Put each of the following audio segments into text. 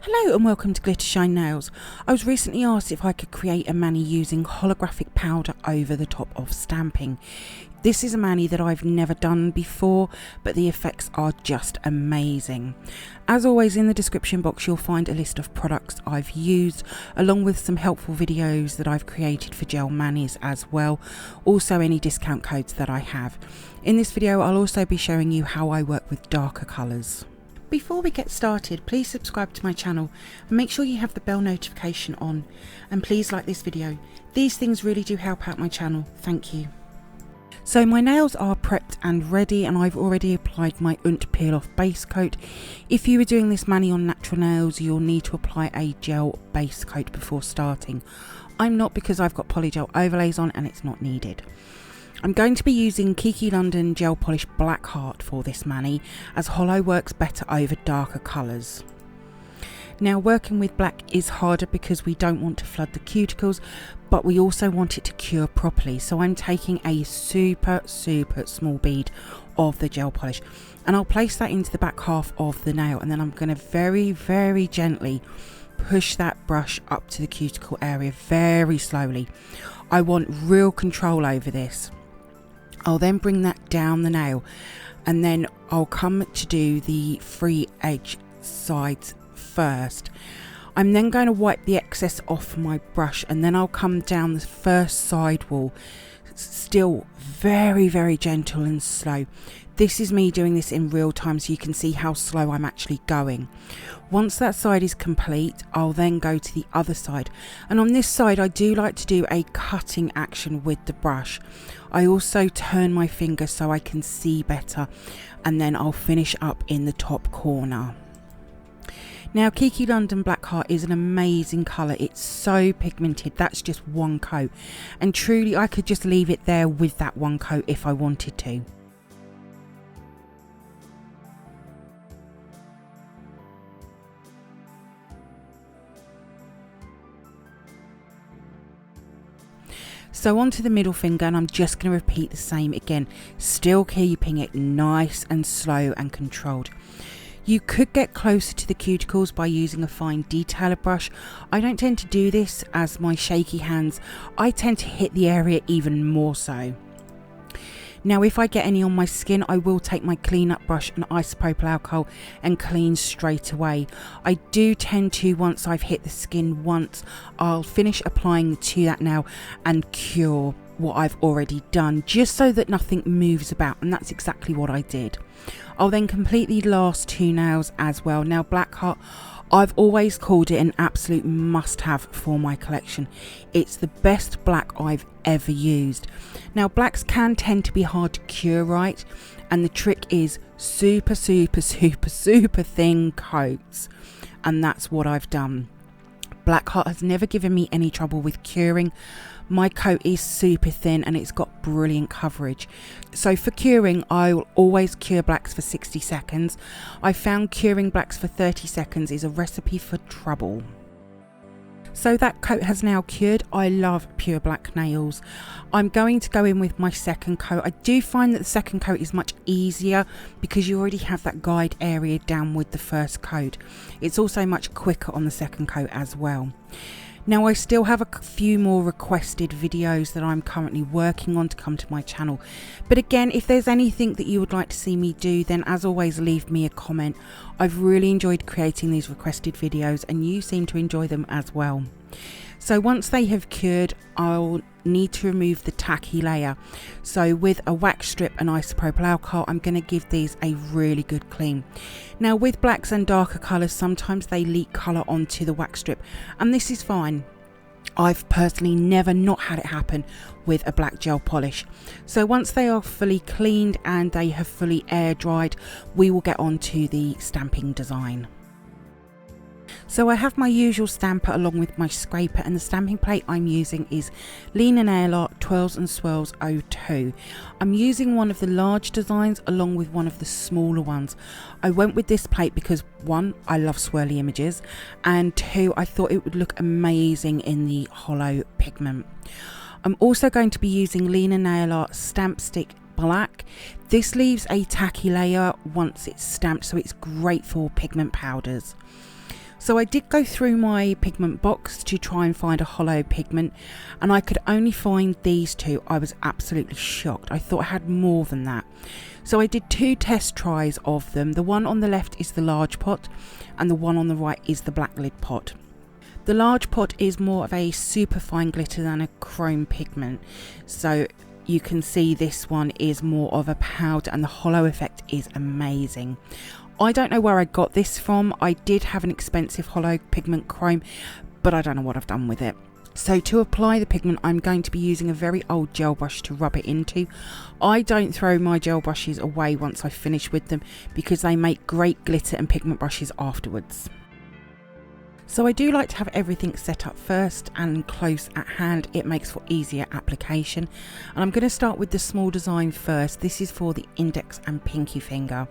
Hello and welcome to glittershinenails. I was recently asked if I could create a mani using holographic powder over the top of stamping. This is a mani that I've never done before, but the effects are just amazing. As always, in the description box you'll find a list of products I've used, along with some helpful videos that I've created for gel manis as well, also any discount codes that I have. In this video I'll also be showing you how I work with darker colours. Before we get started, please subscribe to my channel and make sure you have the bell notification on, and please like this video. These things really do help out my channel, thank you. So my nails are prepped and ready, and I've already applied my peel off base coat. If you were doing this mani on natural nails, you'll need to apply a gel base coat before starting. I'm not, because I've got polygel overlays on and it's not needed. I'm going to be using Kiki London Gel Polish Black Heart for this mani, as holo works better over darker colours. Now, working with black is harder because we don't want to flood the cuticles, but we also want it to cure properly. So I'm taking a super small bead of the gel polish, and I'll place that into the back half of the nail, and then I'm going to very gently push that brush up to the cuticle area very slowly. I want real control over this. I'll then bring that down the nail, and then I'll come to do the free edge sides first. I'm then going to wipe the excess off my brush, and then I'll come down the first side wall, still very gentle and slow. This is me doing this in real time, so you can see how slow I'm actually going. Once that side is complete, I'll then go to the other side, and on this side I do like to do a cutting action with the brush. I also turn my finger so I can see better, and then I'll finish up in the top corner. Now, Kiki London Black Heart is an amazing colour. It's so pigmented. That's just one coat, and truly I could just leave it there with that one coat if I wanted to. So onto the middle finger, and I'm just going to repeat the same again, still keeping it nice and slow and controlled. You could get closer to the cuticles by using a fine detailer brush. I don't tend to do this, as my shaky hands, I tend to hit the area even more so. Now, if I get any on my skin, I will take my clean-up brush and isopropyl alcohol and clean straight away. I do tend to, once I've hit the skin once, I'll finish applying to that nail and cure what I've already done, just so that nothing moves about, and that's exactly what I did. I'll then complete the last two nails as well. Now, Black Heart, I've always called it an absolute must-have for my collection. It's the best black I've ever used. Now, blacks can tend to be hard to cure, right? And the trick is super thin coats, and that's what I've done. Black Heart has never given me any trouble with curing. My coat is super thin and it's got brilliant coverage. So for curing, I will always cure blacks for 60 seconds. I found curing blacks for 30 seconds is a recipe for trouble. So that coat has now cured. I love pure black nails. I'm going to go in with my second coat. I do find that the second coat is much easier because you already have that guide area down with the first coat. It's also much quicker on the second coat as well. Now, I still have a few more requested videos that I'm currently working on to come to my channel. But again, if there's anything that you would like to see me do, then as always, leave me a comment. I've really enjoyed creating these requested videos, and you seem to enjoy them as well. So once they have cured, I'll need to remove the tacky layer. So with a wax strip and isopropyl alcohol, I'm going to give these a really good clean. Now, with blacks and darker colours, sometimes they leak colour onto the wax strip, and this is fine. I've personally never not had it happen with a black gel polish. So once they are fully cleaned and they have fully air dried, we will get on to the stamping design. So I have my usual stamper along with my scraper, and the stamping plate I'm using is Lina Nail Twirls and Swirls 02. I'm using one of the large designs along with one of the smaller ones. I went with this plate because 1, I love swirly images, and 2, I thought it would look amazing in the holo pigment. I'm also going to be using Lina Nail Stamp Stick Black. This leaves a tacky layer once it's stamped, so it's great for pigment powders. So I did go through my pigment box to try and find a holo pigment, and I could only find these two. I was absolutely shocked. I thought I had more than that. So I did 2 test tries of them. The one on the left is the large pot and the one on the right is the black lid pot. The large pot is more of a super fine glitter than a chrome pigment. So you can see this one is more of a powder and the holo effect is amazing. I don't know where I got this from. I did have an expensive holo pigment chrome, but I don't know what I've done with it. So to apply the pigment, I'm going to be using a very old gel brush to rub it into. I don't throw my gel brushes away once I finish with them because they make great glitter and pigment brushes afterwards. So I do like to have everything set up first and close at hand. It makes for easier application. And I'm going to start with the small design first. This is for the index and pinky finger.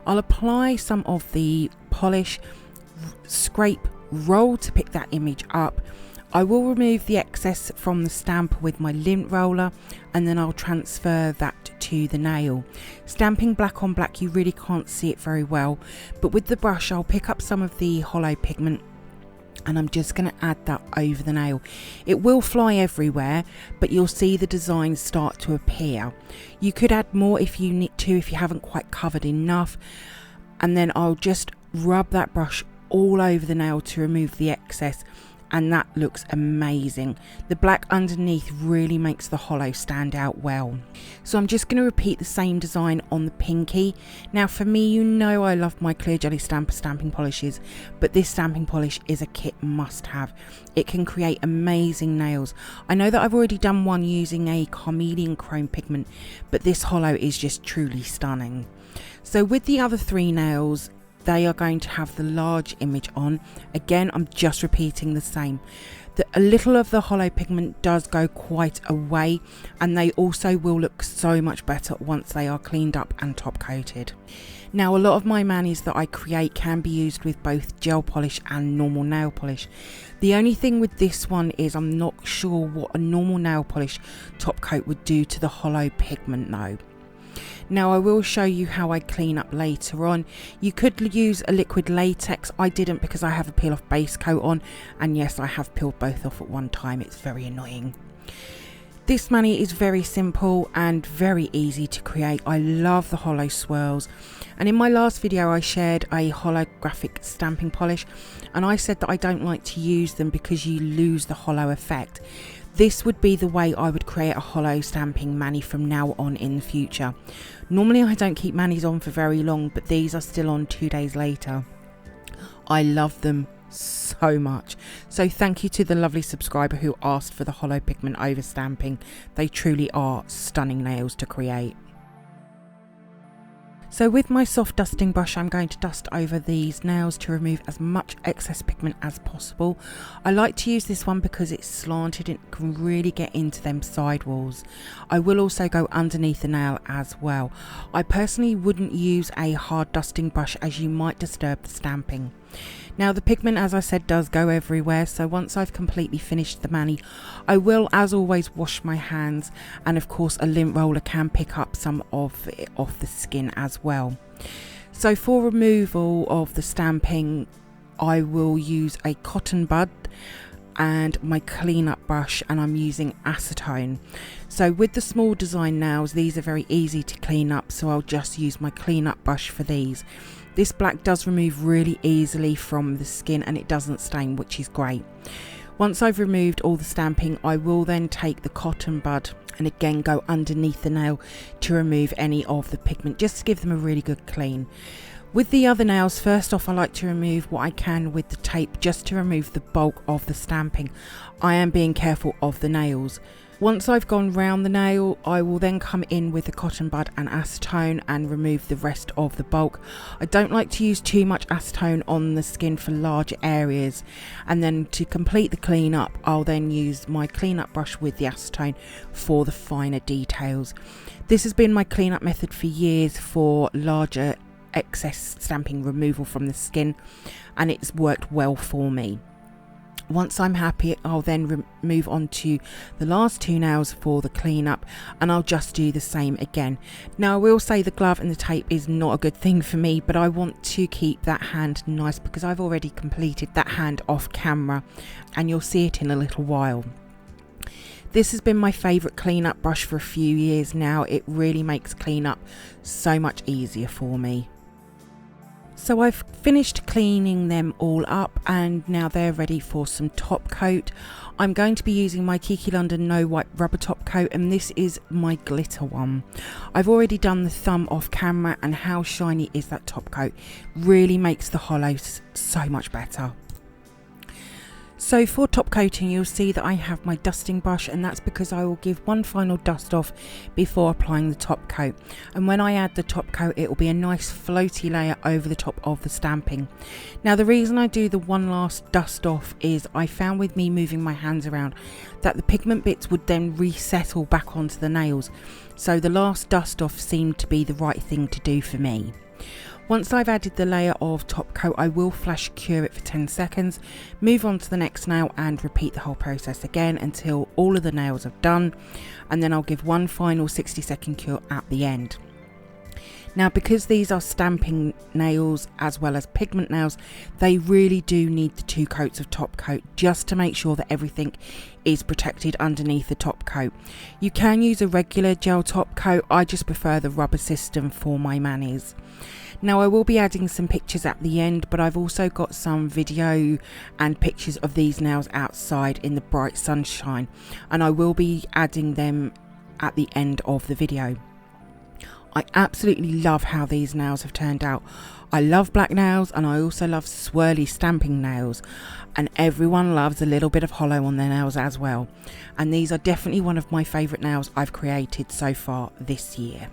I'll apply some of the polish, scrape, roll to pick that image up. I will remove the excess from the stamp with my lint roller and then I'll transfer that to the nail. Stamping black on black, you really can't see it very well, but with the brush I'll pick up some of the holo pigment and I'm just going to add that over the nail. It will fly everywhere, but you'll see the designs start to appear. You could add more if you need to, if you haven't quite covered enough, and then I'll just rub that brush all over the nail to remove the excess, and that looks amazing. The black underneath really makes the holo stand out well. So I'm just going to repeat the same design on the pinky. Now for me, you know I love my clear jelly stamper stamping polishes, but this stamping polish is a kit must have. It can create amazing nails. I know that I've already done one using a carnelian chrome pigment, but this holo is just truly stunning. So with the other 3 nails, they are going to have the large image on. Again, I'm just repeating the same. A little of the holo pigment does go quite a way, and they also will look so much better once they are cleaned up and top coated. Now, a lot of my manis that I create can be used with both gel polish and normal nail polish. The only thing with this one is I'm not sure what a normal nail polish top coat would do to the holo pigment though. Now I will show you how I clean up later on. You could use a liquid latex. I didn't because I have a peel off base coat on, and yes, I have peeled both off at one time. It's very annoying. This mani is very simple and very easy to create. I love the holo swirls, and in my last video I shared a holographic stamping polish and I said that I don't like to use them because you lose the holo effect. This would be the way I would create a holo stamping mani from now on in the future. Normally I don't keep manis on for very long, but these are still on 2 days later. I love them so much. So thank you to the lovely subscriber who asked for the holo pigment over stamping. They truly are stunning nails to create. So with my soft dusting brush, I'm going to dust over these nails to remove as much excess pigment as possible. I like to use this one because it's slanted and it can really get into them sidewalls. I will also go underneath the nail as well. I personally wouldn't use a hard dusting brush as you might disturb the stamping. Now the pigment, as I said, does go everywhere, so once I've completely finished the mani, I will as always wash my hands, and of course a lint roller can pick up some of it off the skin as well. So for removal of the stamping, I will use a cotton bud and my cleanup brush, and I'm using acetone. So with the small design nails, these are very easy to clean up, so I'll just use my cleanup brush for these. This black does remove really easily from the skin and it doesn't stain, which is great. Once I've removed all the stamping, I will then take the cotton bud and again go underneath the nail to remove any of the pigment, just to give them a really good clean. With the other nails, first off I like to remove what I can with the tape, just to remove the bulk of the stamping. I am being careful of the nails. Once I've gone round the nail, I will then come in with the cotton bud and acetone and remove the rest of the bulk. I don't like to use too much acetone on the skin for larger areas, and then to complete the clean up, I'll then use my cleanup brush with the acetone for the finer details. This has been my cleanup method for years for larger excess stamping removal from the skin, and it's worked well for me. Once I'm happy, I'll then move on to the last 2 nails for the cleanup, and I'll just do the same again. Now I will say the glove and the tape is not a good thing for me, but I want to keep that hand nice because I've already completed that hand off camera, and you'll see it in a little while. This has been my favourite cleanup brush for a few years now. It really makes cleanup so much easier for me. So I've finished cleaning them all up, and now they're ready for some top coat. I'm going to be using my Kiki London No Wipe rubber top coat, and this is my glitter one. I've already done the thumb off camera, and how shiny is that top coat? Really makes the hollows so much better. So for top coating, you'll see that I have my dusting brush, and that's because I will give one final dust off before applying the top coat. And when I add the top coat, it will be a nice floaty layer over the top of the stamping. Now the reason I do the one last dust off is I found with me moving my hands around that the pigment bits would then resettle back onto the nails. So the last dust off seemed to be the right thing to do for me. Once I've added the layer of top coat, I will flash cure it for 10 seconds, move on to the next nail and repeat the whole process again until all of the nails are done, and then I'll give one final 60-second cure at the end. Now because these are stamping nails as well as pigment nails, they really do need the 2 coats of top coat just to make sure that everything is protected underneath the top coat. You can use a regular gel top coat, I just prefer the rubber system for my manis. Now I will be adding some pictures at the end, but I've also got some video and pictures of these nails outside in the bright sunshine, and I will be adding them at the end of the video. I absolutely love how these nails have turned out. I love black nails, and I also love swirly stamping nails, and everyone loves a little bit of hollow on their nails as well, and these are definitely one of my favourite nails I've created so far this year.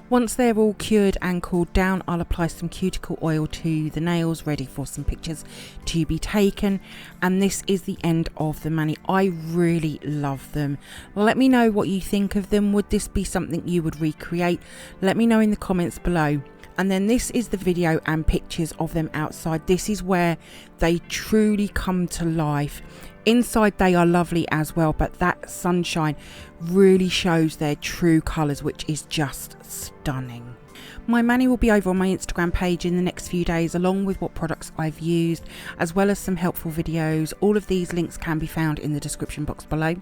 Once they're all cured and cooled down, I'll apply some cuticle oil to the nails, ready for some pictures to be taken. And this is the end of the mani. I really love them. Let me know what you think of them. Would this be something you would recreate? Let me know in the comments below. And then this is the video and pictures of them outside. This is where they truly come to life. Inside they are lovely as well, but that sunshine really shows their true colours, which is just stunning. My mani will be over on my Instagram page in the next few days, along with what products I've used, as well as some helpful videos. All of these links can be found in the description box below.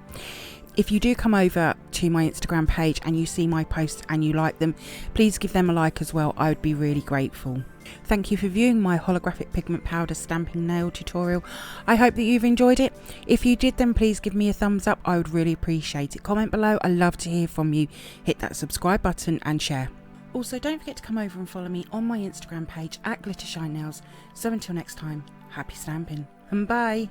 If you do come over to my Instagram page and you see my posts and you like them, please give them a like as well. I would be really grateful. Thank you for viewing my holographic pigment powder stamping nail tutorial. I hope that you've enjoyed it. If you did, then please give me a thumbs up. I would really appreciate it. Comment below. I love to hear from you. Hit that subscribe button and share. Also, don't forget to come over and follow me on my Instagram page at glittershinenails. So until next time, happy stamping and bye.